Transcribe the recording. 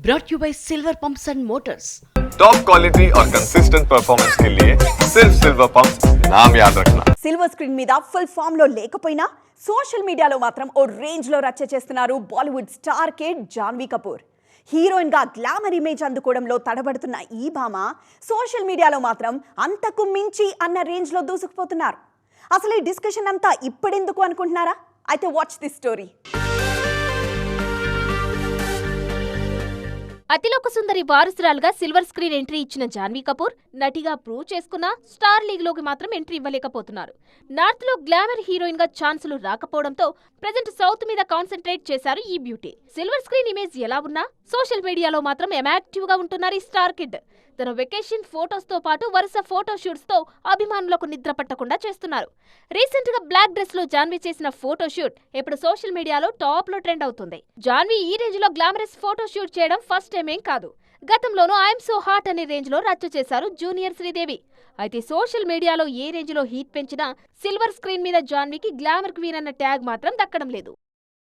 brought you by Silver Pumps and Motors. Top quality और consistent performance के लिए सिर्फ सिल्वर पंप्स नाम याद रखना. సిల్వర్ స్క్రీన్ మీద ఫుల్ ఫామ్ లో లేకపోయినా సోషల్ మీడియాలో మాత్రం ఓ రేంజ్ లో రచ్చ చేస్తున్నారు Bollywood star kid Janhvi Kapoor. Heroine గా గ్లామర్ ఇమేజ్ అందుకోవడంలో తడబడుతున్న ఈ భామ సోషల్ మీడియాలో మాత్రం అంతకు మించి అన్న రేంజ్ లో దూసుకుపోతున్నారు. అసలు ఈ డిస్కషన్ అంతా ఇప్పుడెందుకు అనుకుంటున్నారా? అయితే వాచ్ దిస్ స్టోరీ. అతిలోక సుందరి వారసురాలుగా సిల్వర్ స్క్రీన్ ఎంట్రీ ఇచ్చిన జాన్వీ కపూర్ నటిగా ప్రూవ్ చేసుకున్న స్టార్ లీగ్ లోకి మాత్రం ఎంట్రీ ఇవ్వలేకపోతున్నారు. నార్త్ లో గ్లామర్ హీరోయిన్ గా ఛాన్సులు రాకపోవడంతో ప్రెజెంట్ సౌత్ మీద కాన్సన్ట్రేట్ చేశారు ఈ బ్యూటీ. సిల్వర్ స్క్రీన్ ఇమేజ్ ఎలా ఉన్నా సోషల్ మీడియాలో మాత్రం యాక్టివ్ గా ఉంటున్నారు ఈ స్టార్ కిడ్. తన వెకేషన్ ఫోటోస్ తో పాటు వరుస ఫోటో షూట్స్ తో అభిమానులకు నిద్ర పట్టకుండా చేస్తున్నారు. రీసెంట్ గా బ్లాక్ డ్రెస్ లో జాన్వీ చేసిన ఫోటో షూట్ ఇప్పుడు సోషల్ మీడియాలో టాప్ లో ట్రెండ్ అవుతుంది. జాన్వీ ఈ రేంజ్ లో గ్లామరస్ ఫోటో షూట్ చేయడం ఫస్ట్ టైం ఏం కాదు. గతంలోనూ ఐఎమ్ సో హాట్ అనే రేంజ్ లో రచ్చ చేశారు జూనియర్ శ్రీదేవి. అయితే సోషల్ మీడియాలో ఏ రేంజ్ లో హీట్ పెంచినా సిల్వర్ స్క్రీన్ మీద జాన్వీకి గ్లామర్ క్వీన్ అన్న ట్యాగ్ మాత్రం దక్కడం లేదు.